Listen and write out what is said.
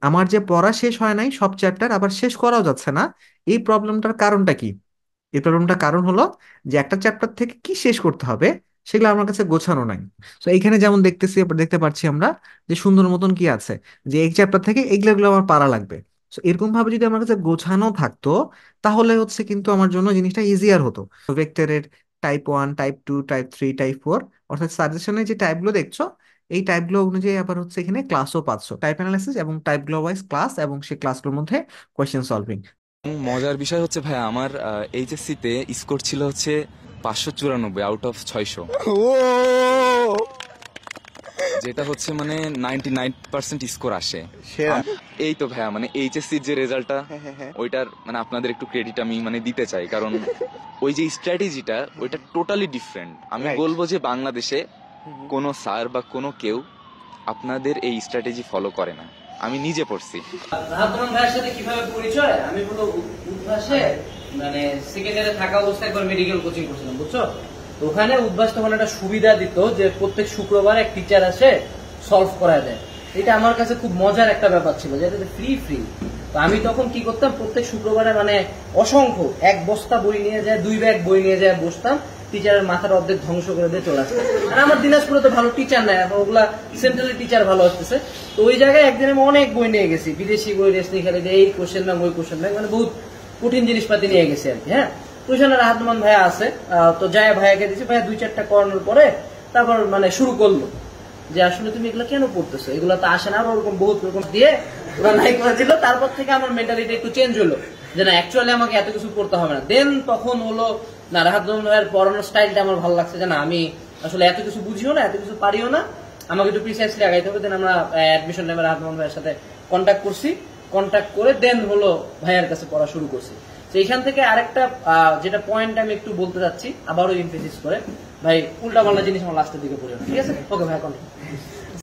আমার যে পড়া শেষ হয় নাই সব চ্যাপ্টার আবার শেষ করাও যাচ্ছে না। এই প্রবলেমটার কারণটা কি? এই প্রবলেমটার কারণ হলো যে একটা চ্যাপ্টার থেকে কি শেষ করতে হবে সেগুলো আমার কাছে গোছানো নাই। তো এইখানে যেমন দেখতে পাচ্ছি আমরা যে সুন্দর মতন কি আছে, যে এই চ্যাপ্টার থেকে এগুলো আমার পারা লাগবে। তো এরকম ভাবে যদি আমার কাছে গোছানো থাকতো তাহলে হচ্ছে কিন্তু আমার জন্য জিনিসটা ইজিয়ার হতো। ভেক্টরের টাইপ 1, টাইপ 2, টাইপ 3, টাইপ 4, অর্থাৎ সাজেশনে যে টাইপগুলো দেখছো এই টাইপগুলো অনুযায়ী আবার হচ্ছে এখানে ক্লাসও পাচ্ছো, টাইপ অ্যানালাইসিস এবং টাইপগুলো ওয়াইজ ক্লাস এবং সেই ক্লাসগুলোর মধ্যে কোয়েশ্চেন সলভিং। মজার বিষয় হচ্ছে ভাই আমার এইচএসসি তে স্কোর ছিল হচ্ছে 594 আউট অফ 600, যেটা হচ্ছে মানে 99% স্কোর আসে। সেরা। এই তো ভাইয়া মানে এইচএসসির যে রেজাল্টটা, হ্যাঁ, হ্যাঁ, হ্যাঁ। ওইটার মানে আপনাদের একটু ক্রেডিট আমি মানে দিতে চাই, কারণ ওই যে স্ট্র্যাটেজিটা ওইটা টোটালি ডিফারেন্ট। আমি Right. বলবো যে বাংলাদেশে কোনো স্যার বা কোনো কেউ আপনাদের এই স্ট্র্যাটেজি ফলো করে না। আমি নিজে পড়ছি। রাহাতুল ভাইয়ের সাথে কিভাবে পরিচয়, আমি হলো উদ্ভাসে মানে সেকেন্ড ইয়ারে থাকা অবস্থায় একবার মেডিকেল কোচিং করছিলাম, বুঝছো? তো ওখানে উদ্ভাস তখন একটা সুবিধা দিত যে প্রত্যেক শুক্রবার এক টিচার আসে সলভ করা দেয়। এটা আমার কাছে খুব মজার একটা ব্যাপার ছিল, যেটা ফ্রি ফ্রি। তো আমি তখন কি করতাম, প্রত্যেক শুক্রবারে মানে অসংখ্য এক বস্তা বই নিয়ে যায়, 2 ব্যাগ বই নিয়ে যায় বসতাম, টিচারের মাথার অর্ধেক ধ্বংস করে দিয়ে চলে আসতাম। আর আমার দিনাজপুরে তো ভালো টিচার নাই, এখন ওগুলা সেন্ট্রালি টিচার ভালো আসতেছে। তো ওই জায়গায় একদিন আমি অনেক বই নিয়ে গেছি, বিদেশি বই, রেসনি খেলে যে এই কোশ্চেন ব্যাংক ওই কোশ্চেন ব্যাংক, মানে বহুত কঠিন জিনিসপাতি নিয়ে গেছি আর কি। হ্যাঁ, ওইখানে রাহাতমান ভাইয়া আছে, তো যায় ভাইয়াকে দিয়েছি, ভাইয়া 2-4টা করানোর পরে তারপর মানে শুরু করলো যে আসলে তুমি এগুলো কেন পড়তেছো, এগুলো তো আসে না, আর ওরকম বহুত রকম দিয়ে ওরা নাই করেছিল। তারপর থেকে আমার মেন্টালিটি একটু চেঞ্জ হলো যে না, অ্যাকচুয়ালি আমাকে এত কিছু পড়তে হবে না। দেন তখন হলো না, রাহাতুল ভাইয়ের পড়ানোর স্টাইলটা আমার ভালো লাগছে যে না, আমি আসলে এত কিছু বুঝিও না, এত কিছু পারিও না, আমাকে একটু প্রিসাইসলি আগাইতে হবে। দেন আমরা অ্যাডমিশন টাইমে রাহাতুল ভাইয়ের সাথে কন্ট্যাক্ট করছি, কন্ট্যাক্ট করে দেন হলো ভাইয়ার কাছে পড়া শুরু করছি। তো এইখান থেকে আরেকটা যেটা পয়েন্ট আমি একটু বলতে চাচ্ছি, আবারও ইমফেসিস করে, ভাই উল্টা পাল্টা জিনিস আমার লাস্টের দিকে পড়ে না, ঠিক আছে? ওকে ভাই, কন্টিনিউ।